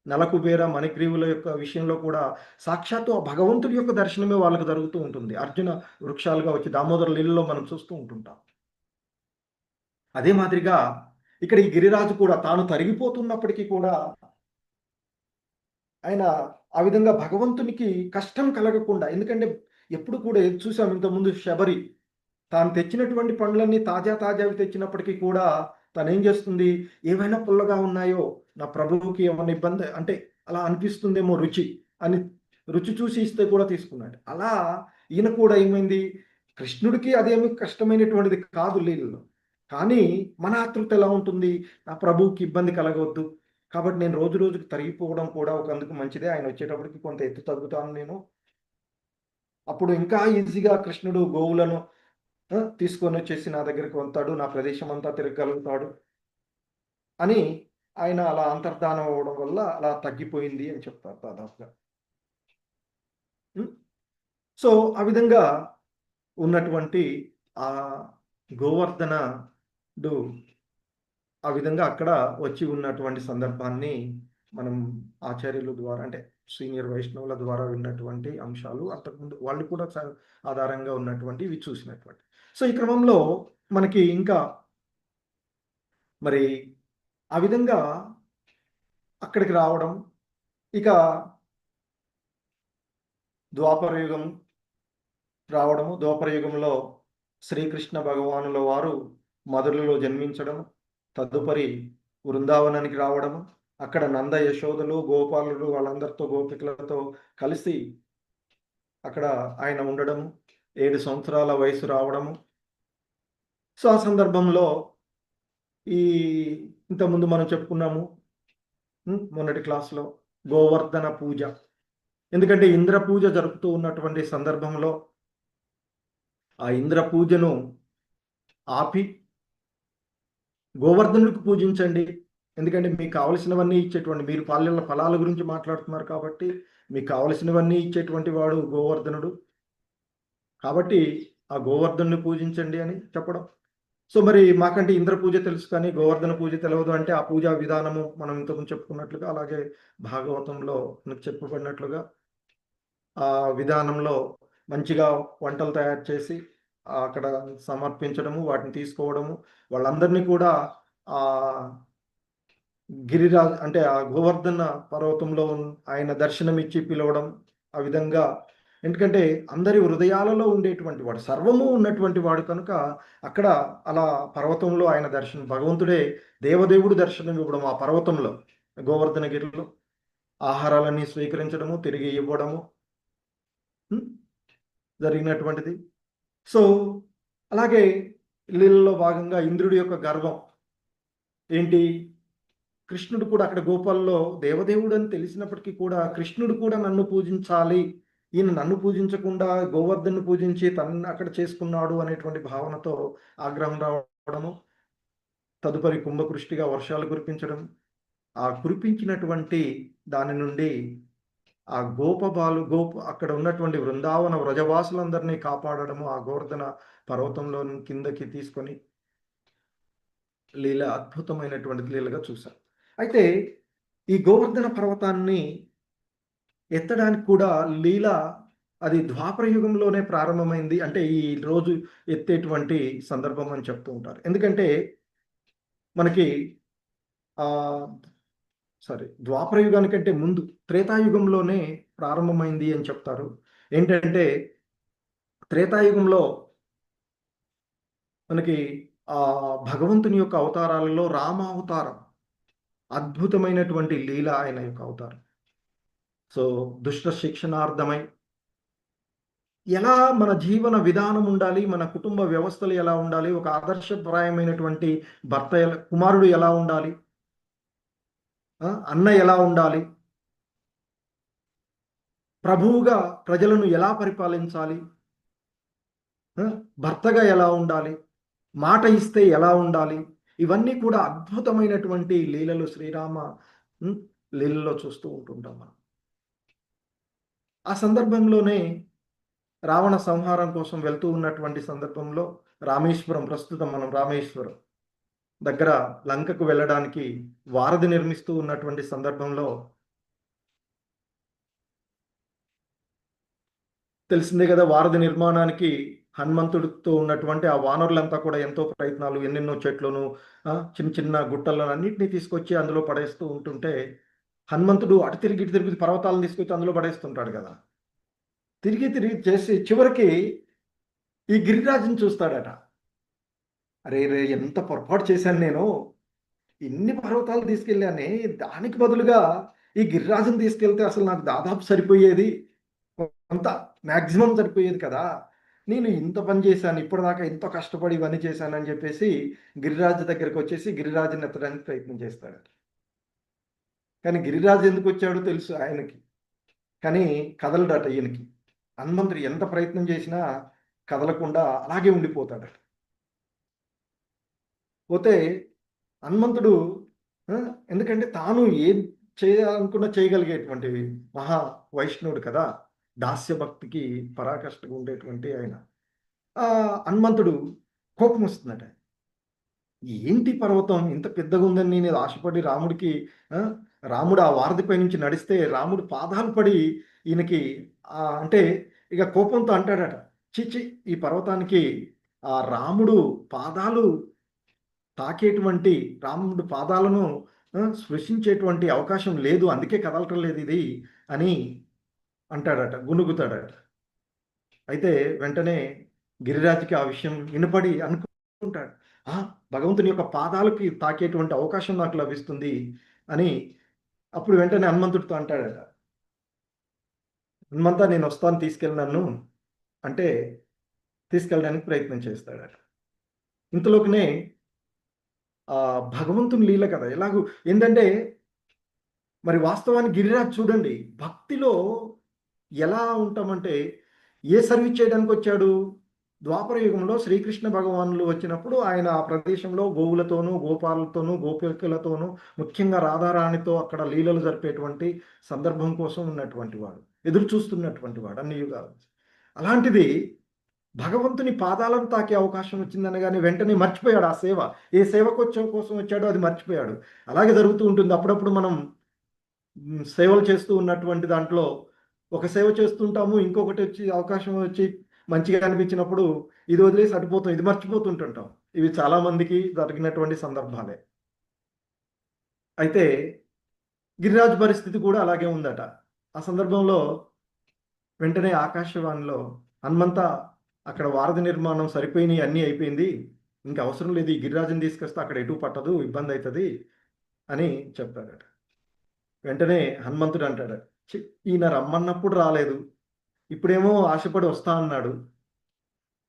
నలకుబేర మణిగ్రీవుల యొక్క విషయంలో కూడా సాక్షాత్తు ఆ భగవంతుడి యొక్క దర్శనమే వాళ్ళకు జరుగుతూ ఉంటుంది. అర్జున వృక్షాలుగా వచ్చి దామోదర లీలలో మనం చూస్తూ ఉంటుంటాం. అదే మాదిరిగా ఇక్కడ ఈ గిరిరాజు కూడా తాను తరిగిపోతున్నప్పటికీ కూడా ఆయన ఆ విధంగా భగవంతునికి కష్టం కలగకుండా, ఎందుకంటే ఎప్పుడు కూడా చూసాం ఇంతకుముందు శబరి తాను తెచ్చినటువంటి పండ్లన్నీ తాజావి తెచ్చినప్పటికీ కూడా తను ఏం చేస్తుంది, ఏవైనా పుల్లగా ఉన్నాయో నా ప్రభువుకి ఏమైనా ఇబ్బంది అంటే అలా అనిపిస్తుందేమో రుచి అని రుచి చూసి ఇస్తే కూడా తీసుకున్నాడు. అలా ఈయన కూడా ఏమైంది, కృష్ణుడికి అదేమి కష్టమైనటువంటిది కాదు లీలలో, కానీ మన ఆతృత ఎలా ఉంటుంది, నా ప్రభువుకి ఇబ్బంది కలగవద్దు కాబట్టి నేను రోజు రోజుకి తరిగిపోవడం కూడా ఒక అందుకు మంచిదే, ఆయన వచ్చేటప్పటికి కొంత ఎత్తు తగ్గుతాను నేను, అప్పుడు ఇంకా ఈజీగా కృష్ణుడు గోవులను తీసుకొని వచ్చేసి నా దగ్గరికి వస్తాడు, నా ప్రదేశం అంతా తిరగలుగుతాడు అని ఆయన అలా అంతర్ధానం అవ్వడం వల్ల అలా తగ్గిపోయింది అని చెప్తారు దాదాపుగా. సో ఆ విధంగా ఉన్నటువంటి ఆ గోవర్ధనుడు ఆ విధంగా అక్కడ వచ్చి ఉన్నటువంటి సందర్భాన్ని మనం ఆచార్యుల ద్వారా, అంటే సీనియర్ వైష్ణవుల ద్వారా విన్నటువంటి అంశాలు, అంతకుముందు వాళ్ళు కూడా ఆధారంగా ఉన్నటువంటి ఇవి చూసినటువంటి. సో ఈ క్రమంలో మనకి ఇంకా మరి ఆ విధంగా అక్కడికి రావడం, ఇక ద్వాపర యుగం రావడము, ద్వాపర యుగంలో శ్రీకృష్ణ భగవానుల వారు మధురలో జన్మించడం, తదుపరి వృందావనానికి రావడము, అక్కడ నంద యశోదలు గోపాలుడు వాళ్ళందరితో గోపికలతో కలిసి అక్కడ ఆయన ఉండడము, 7 సంవత్సరాల వయసు రావడము. సో ఆ సందర్భంలో ఈ ఇంతకుముందు మనం చెప్పుకున్నాము మొన్నటి క్లాస్లో గోవర్ధన పూజ, ఎందుకంటే ఇంద్ర పూజ జరుపుతూ ఉన్నటువంటి సందర్భంలో ఆ ఇంద్ర పూజను ఆపి గోవర్ధనుడికి పూజించండి, ఎందుకంటే మీకు కావలసినవన్నీ ఇచ్చేటువంటి, మీరు పాలెళ్ళ ఫలాల గురించి మాట్లాడుతున్నారు కాబట్టి మీకు కావలసినవన్నీ ఇచ్చేటువంటి వాడు గోవర్ధనుడు. కాబట్టి ఆ గోవర్ధనుని పూజించండి అని చెప్పడం. సో మరి మాకంటే ఇంద్ర పూజ తెలుసు కానీ గోవర్ధన పూజ తెలియదు అంటే, ఆ పూజా విధానము మనం ఇంతకుముందు చెప్పుకున్నట్లుగా, అలాగే భాగవతంలో మనకు చెప్పబడినట్లుగా ఆ విధానంలో మంచిగా వంటలు తయారు చేసి అక్కడ సమర్పించడము, వాటిని తీసుకోవడము, వాళ్ళందరినీ కూడా ఆ గిరిరాజ్ అంటే ఆ గోవర్ధన పర్వతంలో ఆయన దర్శనమిచ్చి పిలవడం, ఆ విధంగా. ఎందుకంటే అందరి హృదయాలలో ఉండేటువంటి వాడు, సర్వము ఉన్నటువంటి వాడు కనుక అక్కడ అలా పర్వతంలో ఆయన దర్శనం, భగవంతుడే దేవదేవుడు దర్శనం ఇవ్వడం ఆ పర్వతంలో, గోవర్ధనగిరిలో ఆహారాలన్నీ స్వీకరించడము, తిరిగి ఇవ్వడము జరిగినటువంటిది. సో అలాగే లీలలో భాగంగా ఇంద్రుడి యొక్క గర్వం ఏంటి, కృష్ణుడు కూడా అక్కడ గోపాల్లో దేవదేవుడు అని తెలిసినప్పటికీ కూడా కృష్ణుడు కూడా నన్ను పూజించాలి, ఈయన నన్ను పూజించకుండా గోవర్ధన్ను పూజించి తనని అక్కడ చేసుకున్నాడు అనేటువంటి భావనతో ఆగ్రహం రావడము, తదుపరి కుంభకృష్టిగా వర్షాలు కురిపించడం, ఆ కురిపించినటువంటి దాని నుండి ఆ అక్కడ ఉన్నటువంటి వృందావన వ్రజవాసులందరినీ కాపాడడము, ఆ గోవర్ధన పర్వతంలో కిందకి తీసుకొని లీల అద్భుతమైనటువంటి లీలగా చూశాం. అయితే ఈ గోవర్ధన పర్వతాన్ని ఎత్తడానికి కూడా లీల అది ద్వాపర యుగంలోనే ప్రారంభమైంది. అంటే ఈ రోజు ఎత్తేటువంటి సందర్భం అని చెప్తూ ఉంటారు. ఎందుకంటే మనకి ద్వాపర యుగానికంటే ముందు త్రేతాయుగంలోనే ప్రారంభమైంది అని చెప్తారు. ఏంటంటే త్రేతాయుగంలో మనకి భగవంతుని యొక్క అవతారాలలో రామావతారం అద్భుతమైనటువంటి లీల ఆయన యొక్క అవతారం. సో దుష్ట శిక్షణార్థమై ఎలా మన జీవన విధానం ఉండాలి, మన కుటుంబ వ్యవస్థలు ఎలా ఉండాలి, ఒక ఆదర్శప్రాయమైనటువంటి భర్త కుమారుడు ఎలా ఉండాలి, అన్న ఎలా ఉండాలి, ప్రభువుగా ప్రజలను ఎలా పరిపాలించాలి, భర్తగా ఎలా ఉండాలి, మాట ఇస్తే ఎలా ఉండాలి, ఇవన్నీ కూడా అద్భుతమైనటువంటి లీలలు శ్రీరామ లీలలో చూస్తూ ఉంటుంటాం మనం. ఆ సందర్భంలోనే రావణ సంహారం కోసం వెళ్తూ ఉన్నటువంటి సందర్భంలో రామేశ్వరం, ప్రస్తుతం మనం రామేశ్వరం దగ్గర లంకకు వెళ్ళడానికి వారధి నిర్మిస్తూ ఉన్నటువంటి సందర్భంలో తెలిసిందే కదా, వారధి నిర్మాణానికి హనుమంతుడితో ఉన్నటువంటి ఆ వానరులంతా కూడా ఎంతో ప్రయత్నాలు, ఎన్నెన్నో చెట్లను చిన్న చిన్న గుట్టలను అన్నింటినీ తీసుకొచ్చి అందులో పడేస్తూ ఉంటుంటే హనుమంతుడు అటు తిరిగి ఇటు తిరిగి పర్వతాలను తీసుకొచ్చి అందులో పడేస్తుంటాడు కదా. తిరిగి తిరిగి చేసి చివరికి ఈ గిరిరాజుని చూస్తాడట. అరే రే, ఎంత పొరపాటు చేశాను నేను, ఇన్ని పర్వతాలు తీసుకెళ్ళానే, దానికి బదులుగా ఈ గిరిరాజుని తీసుకెళ్తే అసలు నాకు దాదాపు సరిపోయేది, అంత మ్యాక్సిమం సరిపోయేది కదా, నేను ఇంత పని చేశాను, ఇప్పటిదాకా ఎంతో కష్టపడి ఇవన్నీ చేశానని చెప్పేసి గిరిరాజు దగ్గరికి వచ్చేసి గిరిరాజుని ఎత్తడానికి ప్రయత్నం చేస్తాడు. కానీ గిరిరాజు ఎందుకు వచ్చాడో తెలుసు ఆయనకి, కానీ కదలడట ఈయనకి. హనుమంతుడు ఎంత ప్రయత్నం చేసినా కదలకుండా అలాగే ఉండిపోతాడట. పోతే హనుమంతుడు ఎందుకంటే తాను ఏం చేయాలనుకున్నా చేయగలిగేటువంటి మహా వైష్ణవుడు కదా, దాస్య భక్తికి పరాకాష్ఠగా ఉండేటువంటి ఆయన. హనుమంతుడు కోపం వస్తుందట. ఏంటి పర్వతం ఇంత పెద్దగా ఉందని నేను ఆశపడి రాముడు ఆ వారధిపై నుంచి నడిస్తే రాముడు పాదాలు పడి ఈయనకి అంటే ఇక కోపంతో అంటాడట, చిచి ఈ పర్వతానికి ఆ రాముడు పాదాలు తాకేటువంటి, రాముడు పాదాలను స్పృశించేటువంటి అవకాశం లేదు, అందుకే కదలటం లేదు ఇది అని అంటాడట, గునుగుతాడట. అయితే వెంటనే గిరిరాజుకి ఆ విషయం వినపడి అనుకుంటాడు, భగవంతుని యొక్క పాదాలకి తాకేటువంటి అవకాశం నాకు లభిస్తుంది అని. అప్పుడు వెంటనే హనుమంతుడితో అంటాడట, హనుమంతా నేను వస్తాను, తీసుకెళ్ళి నన్ను అంటే తీసుకెళ్ళడానికి ప్రయత్నం చేస్తాడట. ఇంతలోకినే భగవంతుని లీల కదా ఎలాగూ ఏంటంటే, మరి వాస్తవానికి గిరిరాజు చూడండి భక్తిలో ఎలా ఉంటామంటే, ఏ సర్వీస్ చేయడానికి వచ్చాడు, ద్వాపర యుగంలో శ్రీకృష్ణ భగవానులు వచ్చినప్పుడు ఆయన ఆ ప్రదేశంలో గోవులతోనూ గోపాలతోనూ గోపికలతోనూ ముఖ్యంగా రాధారాణితో అక్కడ లీలలు జరిపేటువంటి సందర్భం కోసం ఉన్నటువంటి వాడు, ఎదురు చూస్తున్నటువంటి వాడు అన్ని యుగాలు. అలాంటిది భగవంతుని పాదాలను తాకే అవకాశం వచ్చిందనగానే వెంటనే మర్చిపోయాడు ఆ సేవ. ఏ సేవకు కోసం వచ్చాడో అది మర్చిపోయాడు. అలాగే జరుగుతూ ఉంటుంది. అప్పుడప్పుడు మనం సేవలు చేస్తూ ఉన్నటువంటి దాంట్లో ఒక సేవ చేస్తుంటాము, ఇంకొకటి వచ్చి అవకాశం వచ్చి మంచిగా అనిపించినప్పుడు ఇది వదిలేసి అటుపోతాం, ఇది మర్చిపోతుంటుంటాం. ఇవి చాలా మందికి జరిగినటువంటి సందర్భాలే. అయితే గిరిరాజు పరిస్థితి కూడా అలాగే ఉందట. ఆ సందర్భంలో వెంటనే ఆకాశవాణిలో హనుమంత అక్కడ వారధి నిర్మాణం సరిపోయినాయి, అన్నీ అయిపోయింది, ఇంకా అవసరం లేదు, ఈ గిరిరాజుని తీసుకొస్తే అక్కడ ఎటు పట్టదు, ఇబ్బంది అవుతుంది అని చెప్పాడట. వెంటనే హనుమంతుడు అంటాడు, ఈయన రమ్మన్నప్పుడు రాలేదు, ఇప్పుడేమో ఆశపడి వస్తా అన్నాడు,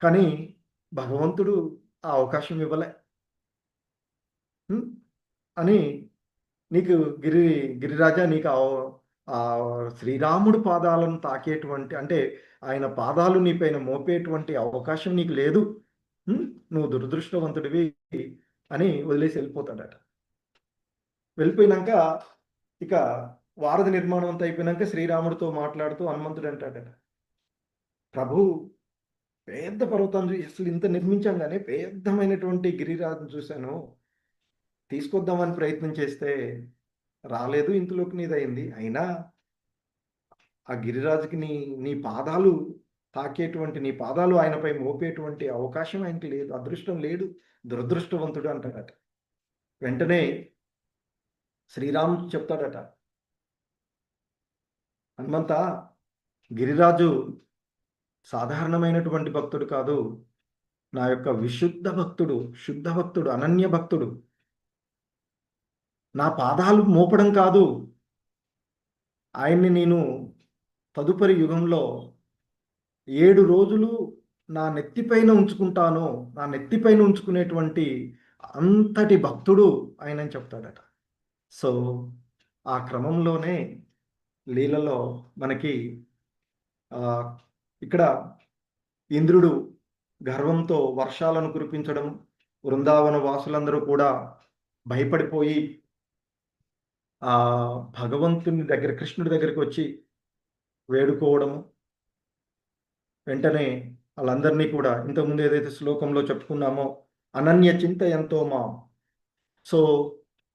కానీ భగవంతుడు ఆ అవకాశం ఇవ్వలే అని, నీకు గిరిరాజా నీకు ఆ శ్రీరాముడు పాదాలను తాకేటువంటి, అంటే ఆయన పాదాలు నీపైన మోపేటువంటి అవకాశం నీకు లేదు, నువ్వు దురదృష్టవంతుడివి అని వదిలేసి వెళ్ళిపోతాడట. వెళ్ళిపోయినాక ఇక వారధి నిర్మాణం అంతా అయిపోయినాక శ్రీరాముడితో మాట్లాడుతూ హనుమంతుడు అంటాడట, ప్రభు పెద్ద పర్వతం అసలు ఇంత నిర్మించాం కానీ పెద్దమైనటువంటి గిరిరాజును చూశాను, తీసుకొద్దామని ప్రయత్నం చేస్తే రాలేదు, ఇంతలోకి నీదయింది, అయినా ఆ గిరిరాజుకి నీ పాదాలు తాకేటువంటి, నీ పాదాలు ఆయనపై మోపేటువంటి అవకాశం ఆయనకి లేదు, అదృష్టం లేదు, దురదృష్టవంతుడు అంటాడట. వెంటనే శ్రీరామ్ చెప్తాడట, హనుమంత, గిరిరాజు సాధారణమైనటువంటి భక్తుడు కాదు, నా యొక్క విశుద్ధ భక్తుడు, శుద్ధ భక్తుడు, అనన్య భక్తుడు. నా పాదాలు మోపడం కాదు, ఆయన్ని నేను తదుపరి యుగంలో 7 రోజులు నా నెత్తిపైన ఉంచుకుంటాను, నా నెత్తిపైన ఉంచుకునేటువంటి అంతటి భక్తుడు ఆయన అని చెప్తాడట. సో ఆ క్రమంలోనే లీలలో మనకి ఇక్కడ ఇంద్రుడు గర్వంతో వర్షాలను కురిపించడం, వృందావన వాసులందరూ కూడా భయపడిపోయి ఆ భగవంతుని దగ్గర, కృష్ణుడి దగ్గరికి వచ్చి వేడుకోవడము, వెంటనే వాళ్ళందరినీ కూడా ఇంతకుముందు ఏదైతే శ్లోకంలో చెప్పుకున్నామో అనన్య చింత ఎంతో మా, సో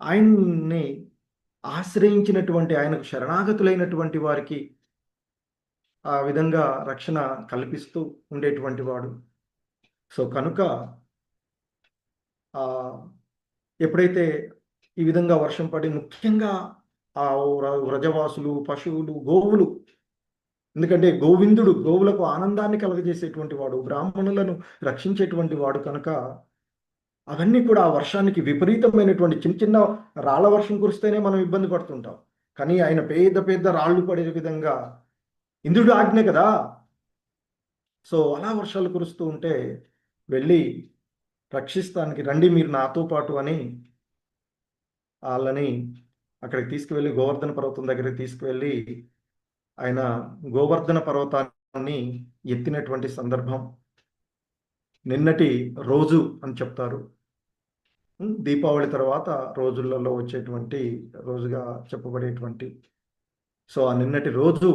ఆయన్ని ఆశ్రయించినటువంటి, ఆయనకు శరణాగతులైనటువంటి వారికి ఆ విధంగా రక్షణ కల్పిస్తూ ఉండేటువంటి వాడు. సో కనుక ఎప్పుడైతే ఈ విధంగా వర్షం పడి ముఖ్యంగా ఆ వ్రజవాసులు, పశువులు, గోవులు, ఎందుకంటే గోవిందుడు గోవులకు ఆనందాన్ని కలగజేసేటువంటి వాడు, బ్రాహ్మణులను రక్షించేటువంటి వాడు కనుక అవన్నీ కూడా ఆ వర్షానికి విపరీతమైనటువంటి చిన్న చిన్న రాళ్ల వర్షం కురిస్తేనే మనం ఇబ్బంది పడుతుంటాం, కానీ ఆయన పెద్ద పెద్ద రాళ్ళు పడే విధంగా, ఇంద్రుడు ఆజ్ఞ కదా, సో అలా వర్షాలు కురుస్తూ ఉంటే వెళ్ళి రక్షిస్తానికి రండి మీరు నాతో పాటు అని వాళ్ళని అక్కడికి తీసుకువెళ్ళి గోవర్ధన పర్వతం దగ్గరికి తీసుకువెళ్ళి ఆయన గోవర్ధన పర్వతాన్ని ఎత్తినటువంటి సందర్భం నిన్నటి రోజు అని చెప్తారు. దీపావళి తర్వాత రోజులలో వచ్చేటువంటి రోజుగా చెప్పబడేటువంటి, సో ఆ నిన్నటి రోజు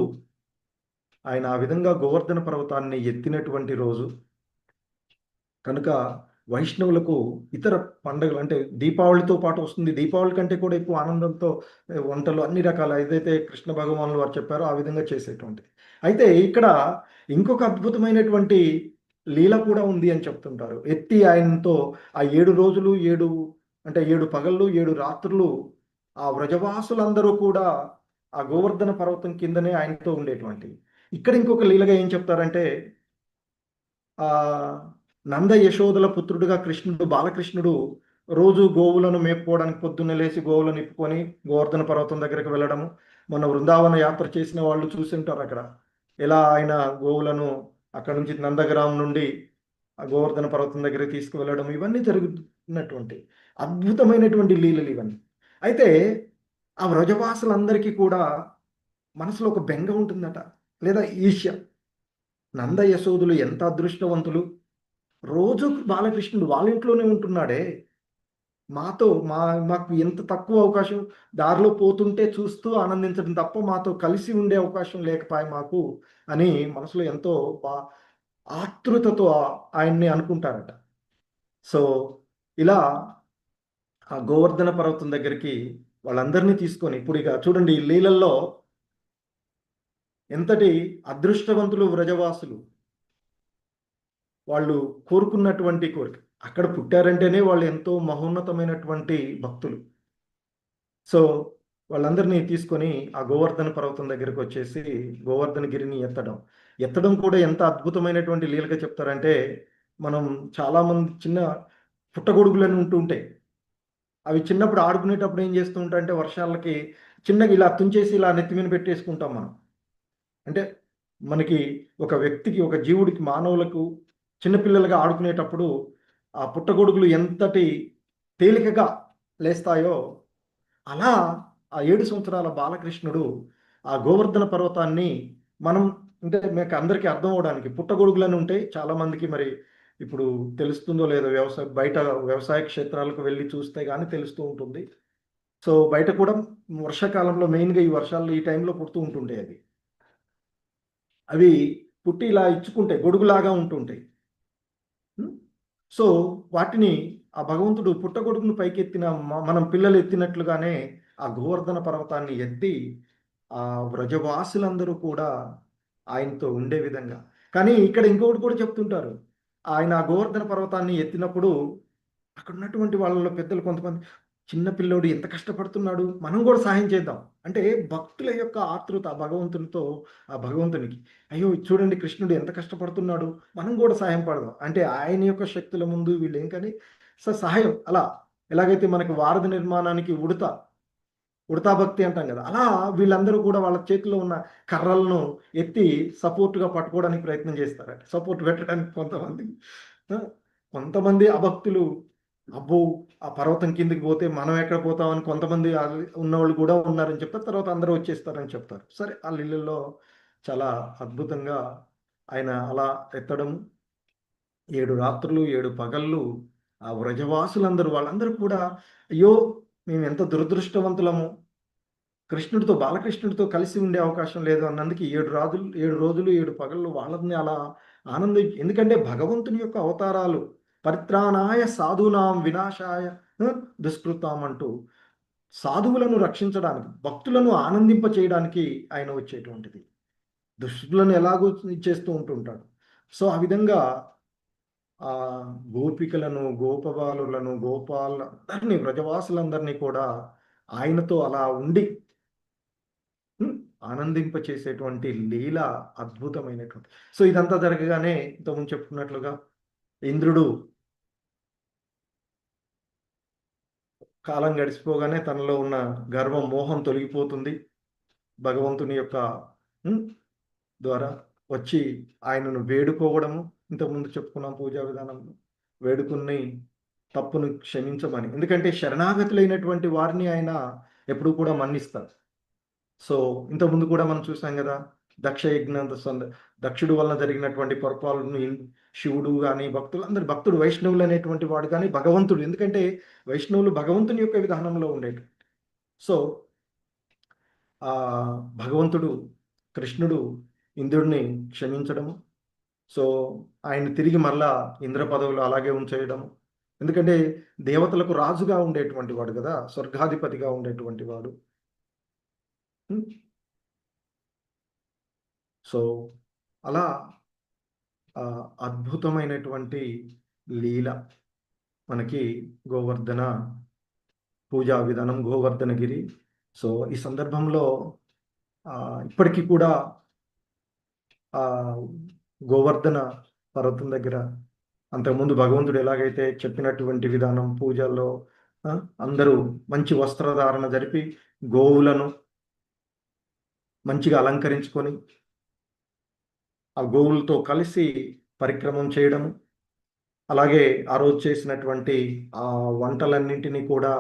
ఆయన ఆ విధంగా గోవర్ధన పర్వతాన్ని ఎత్తినటువంటి రోజు కనుక వైష్ణవులకు ఇతర పండుగలు అంటే దీపావళితో పాటు వస్తుంది, దీపావళి కంటే కూడా ఎక్కువ ఆనందంతో వంటలు అన్ని రకాల ఏదైతే కృష్ణ భగవానులు వారు చెప్పారో ఆ విధంగా చేసేటువంటి. అయితే ఇక్కడ ఇంకొక అద్భుతమైనటువంటి లీల కూడా ఉంది అని చెప్తుంటారు. ఎత్తి ఆయనతో ఆ 7 రోజులు 7 పగళ్ళు 7 రాత్రులు ఆ వ్రజవాసులందరూ కూడా ఆ గోవర్ధన పర్వతం కిందనే ఆయనతో ఉండేటువంటి. ఇక్కడ ఇంకొక లీలగా ఏం చెప్తారంటే, ఆ నంద యశోదల పుత్రుడుగా కృష్ణుడు, బాలకృష్ణుడు రోజు గోవులను మేపుకోవడానికి పొద్దున్నే లేచి గోవులను నిప్పుకొని గోవర్ధన పర్వతం దగ్గరికి వెళ్ళడము, మొన్న వృందావన యాత్ర చేసిన వాళ్ళు చూసి ఉంటారు అక్కడ ఎలా ఆయన గోవులను అక్కడ నుంచి నందగ్రామం నుండి ఆ గోవర్ధన పర్వతం దగ్గరికి తీసుకువెళ్ళడం, ఇవన్నీ జరుగుతున్నటువంటి అద్భుతమైనటువంటి లీలలు ఇవన్నీ. అయితే ఆ వ్రజవాసులందరికీ కూడా మనసులో ఒక బెంగ ఉంటుందట, లేదా ఈర్ష్య. నంద యశోదులు ఎంత అదృష్టవంతులు, రోజు బాలకృష్ణుడు వాళ్ళ ఇంట్లోనే ఉంటున్నాడే, మాతో మాకు ఎంత తక్కువ అవకాశం, దారిలో పోతుంటే చూస్తూ ఆనందించడం తప్ప మాతో కలిసి ఉండే అవకాశం లేకపాయ మాకు అని మనసులో ఎంతో ఆతృతతో ఆయన్ని అనుకుంటారట. సో ఇలా ఆ గోవర్ధన పర్వతం దగ్గరికి వాళ్ళందరినీ తీసుకొని, ఇప్పుడు ఇక చూడండి ఈ లీలల్లో ఎంతటి అదృష్టవంతులు వ్రజవాసులు. వాళ్ళు కోరుకున్నటువంటి కోరిక, అక్కడ పుట్టారంటేనే వాళ్ళు ఎంతో మహోన్నతమైనటువంటి భక్తులు. సో వాళ్ళందరినీ తీసుకొని ఆ గోవర్ధన పర్వతం దగ్గరకు వచ్చేసి గోవర్ధన గిరిని ఎత్తడం కూడా ఎంత అద్భుతమైనటువంటి లీలగా చెప్తారంటే, మనం చాలామంది చిన్న పుట్టగొడుగులని ఉంటూ ఉంటాయి, అవి చిన్నప్పుడు ఆడుకునేటప్పుడు ఏం చేస్తూ ఉంటాయంటే వర్షాలకి చిన్నగా ఇలా తుంచేసి ఇలా నెత్తి మీద పెట్టేసుకుంటాం మనం. అంటే మనకి ఒక వ్యక్తికి, ఒక జీవుడికి, మానవులకు చిన్నపిల్లలుగా ఆడుకునేటప్పుడు ఆ పుట్టగొడుగులు ఎంతటి తేలికగా లేస్తాయో, అలా ఆ 7 సంవత్సరాల బాలకృష్ణుడు ఆ గోవర్ధన పర్వతాన్ని, మనం అంటే మీకు అందరికీ అర్థం అవడానికి పుట్టగొడుగులని ఉంటాయి చాలామందికి, మరి ఇప్పుడు తెలుస్తుందో లేదో, బయట వ్యవసాయ క్షేత్రాలకు వెళ్ళి చూస్తే కానీ తెలుస్తూ ఉంటుంది. సో బయట కూడా వర్షాకాలంలో మెయిన్గా ఈ వర్షాలు ఈ టైంలో పుడుతూ ఉంటుంటాయి. అవి పుట్టి ఇలా ఇచ్చుకుంటాయి, గొడుగులాగా ఉంటుంటాయి. సో వాటిని ఆ భగవంతుడు పుట్టగొడుగును పైకెత్తిన మనం పిల్లలు ఎత్తినట్లుగానే ఆ గోవర్ధన పర్వతాన్ని ఎత్తి ఆ వ్రజవాసులందరూ కూడా ఆయనతో ఉండే విధంగా. కానీ ఇక్కడ ఇంకొకటి కూడా చెప్తుంటారు, ఆయన ఆ గోవర్ధన పర్వతాన్ని ఎత్తినప్పుడు అక్కడ ఉన్నటువంటి వాళ్ళలో పెద్దలు కొంతమంది, చిన్న పిల్లోడు ఎంత కష్టపడుతున్నాడు, మనం కూడా సహాయం చేద్దాం అంటే భక్తుల యొక్క ఆతృత భగవంతునితో, ఆ భగవంతునికి, అయ్యో చూడండి కృష్ణుడు ఎంత కష్టపడుతున్నాడు, మనం కూడా సహాయం పడదాం అంటే ఆయన యొక్క శక్తుల ముందు వీళ్ళు ఏం కానీ సహాయం. అలా ఎలాగైతే మనకి వారధి నిర్మాణానికి ఉడతా భక్తి అంటాం కదా, అలా వీళ్ళందరూ కూడా వాళ్ళ చేతిలో ఉన్న కర్రలను ఎత్తి సపోర్ట్గా పట్టుకోవడానికి ప్రయత్నం చేస్తారట, సపోర్ట్ పెట్టడానికి. కొంతమంది అభక్తులు, అబ్బో ఆ పర్వతం కిందికి పోతే మనం ఎక్కడ పోతామని కొంతమంది ఉన్నవాళ్ళు కూడా ఉన్నారని చెప్తారు, తర్వాత అందరూ వచ్చేస్తారని చెప్తారు. సరే ఆ లీలల్లో చాలా అద్భుతంగా ఆయన అలా ఎత్తడం, 7 రాత్రులు 7 పగళ్ళు ఆ వ్రజవాసులందరూ వాళ్ళందరూ కూడా, అయ్యో మేము ఎంత దురదృష్టవంతులము, కృష్ణుడితో, బాలకృష్ణుడితో కలిసి ఉండే అవకాశం లేదు అన్నందుకు 7 రోజులు 7 పగళ్ళు వాళ్ళని అలా ఎందుకంటే భగవంతుని యొక్క అవతారాలు, పరిత్రాణాయ సాధూనాం వినాశాయ దుష్కృతాం అంటూ సాధువులను రక్షించడానికి, భక్తులను ఆనందింప చేయడానికి ఆయన వచ్చేటువంటిది, దుష్టులను ఎలాగో చేస్తూ ఉంటుంటాడు. సో ఆ విధంగా ఆ గోపికలను, గోపబాలులను, గోపాలందరినీ, వ్రజవాసులందరినీ కూడా ఆయనతో అలా ఉండి ఆనందింప చేసేటువంటి లీల అద్భుతమైనటువంటి. సో ఇదంతా జరగగానే ఇంతకుముందు చెప్పుకున్నట్లుగా ఇంద్రుడు కాలం గడిచిపోగానే తనలో ఉన్న గర్వం, మోహం తొలగిపోతుంది. భగవంతుని యొక్క ద్వారా వచ్చి ఆయనను వేడుకోవడము, ఇంతకుముందు చెప్పుకున్నాం పూజా విధానంలో, వేడుకుని తప్పును క్షమించమని. ఎందుకంటే శరణాగతులైనటువంటి వారిని ఆయన ఎప్పుడు కూడా మన్నిస్తారు. సో ఇంతకుముందు కూడా మనం చూసాం కదా, దక్షుడు వలన జరిగినటువంటి పొరపాలను శివుడు కానీ భక్తుడు వైష్ణవులు అనేటువంటి వాడు కానీ భగవంతుడు, ఎందుకంటే వైష్ణవులు భగవంతుని యొక్క విధానంలో ఉండేది. సో ఆ భగవంతుడు కృష్ణుడు ఇంద్రుడిని క్షమించడము, సో ఆయన తిరిగి మళ్ళా ఇంద్ర పదవులు అలాగే ఉంచేయడము. ఎందుకంటే దేవతలకు రాజుగా ఉండేటువంటి వాడు కదా, స్వర్గాధిపతిగా ఉండేటువంటి వాడు. సో అలా అద్భుతమైనటువంటి లీల మనకి గోవర్ధన పూజా విధానం, గోవర్ధనగిరి. సో ఈ సందర్భంలో ఇప్పటికీ కూడా గోవర్ధన పర్వతం దగ్గర అంతకుముందు భగవంతుడు ఎలాగైతే చెప్పినటువంటి విధానం పూజల్లో అందరూ మంచి వస్త్రధారణ జరిపి గోవులను మంచిగా అలంకరించుకొని ఆ గోవులతో కలిసి పరిక్రమం చేయడము, అలాగే ఆ రోజు చేసినటువంటి ఆ వంటలన్నింటినీ కూడా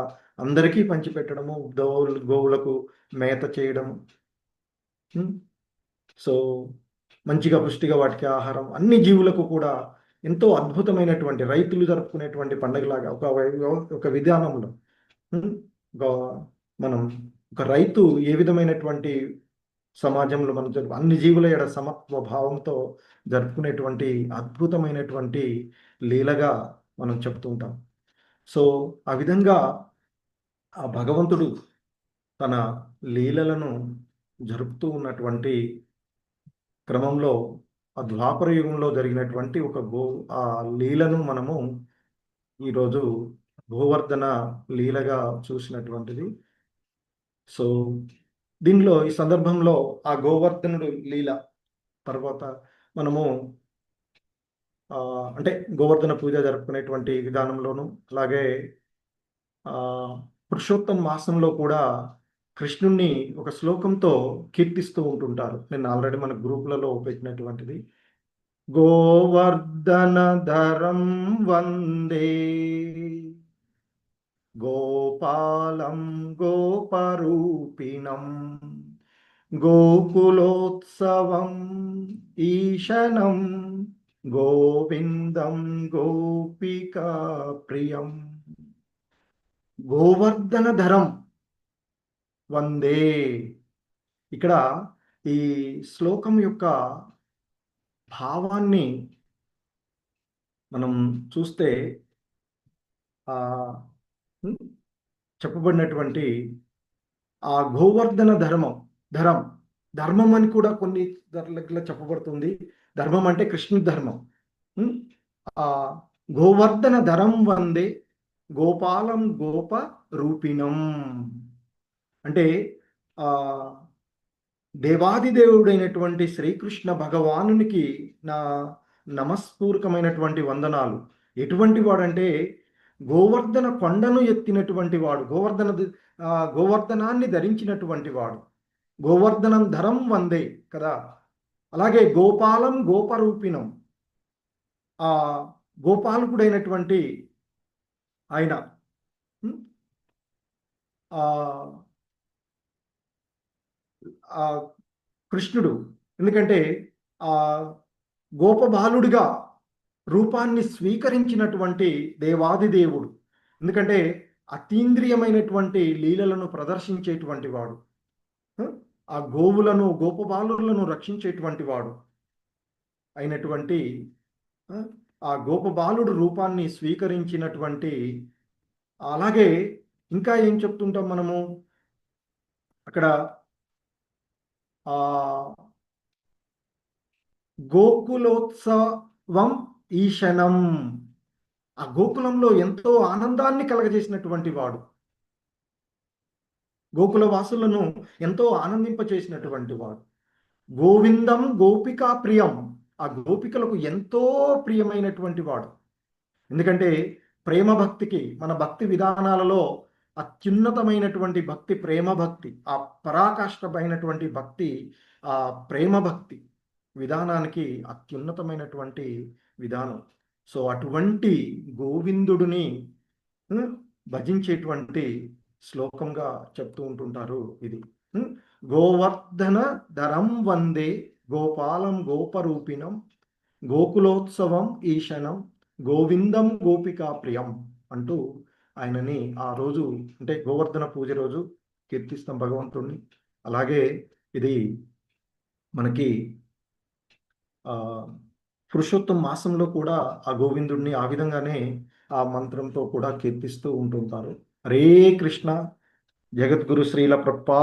అందరికీ పంచిపెట్టడము, గోవులకు మేత చేయడము, సో మంచిగా పుష్టిగా వాటికి ఆహారం, అన్ని జీవులకు కూడా ఎంతో అద్భుతమైనటువంటి రైతులు జరుపుకునేటువంటి పండుగలాగా ఒక విధానంలో ఉమ్, ఒక- మనం ఒక రైతు ఏ విధమైనటువంటి సమాజంలో మనం అన్ని జీవుల ఎడ సమత్వ భావంతో జరుపుకునేటువంటి అద్భుతమైనటువంటి లీలగా మనం చెప్తూ ఉంటాం. సో ఆ విధంగా ఆ భగవంతుడు తన లీలలను జరుపుతూ ఉన్నటువంటి క్రమంలో ఆ ద్వాపర యుగంలో జరిగినటువంటి ఆ లీలను మనము ఈరోజు గోవర్ధన లీలగా చూసినటువంటిది. సో దీనిలో ఈ సందర్భంలో ఆ గోవర్ధనుడు లీల తర్వాత మనము అంటే గోవర్ధన పూజ జరుపుకునేటువంటి విధానంలోను అలాగే పురుషోత్తమ మాసంలో కూడా కృష్ణుణ్ణి ఒక శ్లోకంతో కీర్తిస్తూ ఉంటుంటారు. నేను ఆల్రెడీ మన గ్రూప్లలో పెట్టినటువంటిది. గోవర్ధనధరం వందే గోపాలం గోపరూపిణం గోకులోత్సవం ఈశనం గోవిందం గోపికా ప్రియం. గోవర్ధనధరం వందే. ఇక్కడ ఈ శ్లోకం యొక్క భావాన్ని మనం చూస్తే చెప్పబడినటువంటి ఆ గోవర్ధన ధర్మం అని కూడా కొన్ని దగ్గర చెప్పబడుతుంది. ధర్మం అంటే కృష్ణు ధర్మం. ఆ గోవర్ధన ధరం వందే గోపాలం గోప రూపిణం అంటే దేవాదిదేవుడైనటువంటి శ్రీకృష్ణ భగవానునికి నా నమస్పూర్వకమైనటువంటి వందనాలు. ఎటువంటి వాడంటే గోవర్ధన కొండను ఎత్తినటువంటి వాడు, గోవర్ధనాన్ని ధరించినటువంటి వాడు. గోవర్ధనం ధరం వందే కదా. అలాగే గోపాలం గోపరూపిణం, ఆ గోపాలకుడైనటువంటి ఆయన కృష్ణుడు. ఎందుకంటే ఆ గోపబాలుడిగా రూపాన్ని స్వీకరించినటువంటి దేవాదిదేవుడు. ఎందుకంటే అతీంద్రియమైనటువంటి లీలలను ప్రదర్శించేటువంటి వాడు, ఆ గోవులను గోపబాలులను రక్షించేటువంటి వాడు అయినటువంటి ఆ గోపబాలుడు రూపాన్ని స్వీకరించినటువంటి. అలాగే ఇంకా ఏం చెప్తుంటాం మనము అక్కడ గోకులోత్సవం ఈశనం, ఆ గోకులంలో ఎంతో ఆనందాన్ని కలగజేసినటువంటి వాడు, గోకుల వాసులను ఎంతో ఆనందింపచేసినటువంటి వాడు. గోవిందం గోపికా ప్రియం, ఆ గోపికలకు ఎంతో ప్రియమైనటువంటి వాడు. ఎందుకంటే ప్రేమ భక్తికి మన భక్తి విధానాలలో అత్యున్నతమైనటువంటి భక్తి ప్రేమ భక్తి, ఆ పరాకాష్ఠమైనటువంటి భక్తి ఆ ప్రేమ భక్తి విధానానికి అత్యున్నతమైనటువంటి విధానం. సో అటువంటి గోవిందుడిని భజించేటువంటి శ్లోకంగా చెప్తూ ఉంటుంటారు ఇది. గోవర్ధన ధరం వందే గోపాలం గోపరూపిణం గోకులోత్సవం ఈశనం గోవిందం గోపికా ప్రియం అంటూ ఆయనని ఆ రోజు అంటే గోవర్ధన పూజ రోజు కీర్తిస్తాం భగవంతుడిని. అలాగే ఇది మనకి పురుషోత్తమ మాసంలో కూడా ఆ గోవిందుడిని ఆ విధంగానే ఆ మంత్రంతో కూడా కీర్తిస్తూ ఉంటుంటారు. హరే కృష్ణ. జగద్గురు శ్రీల ప్రభుపాద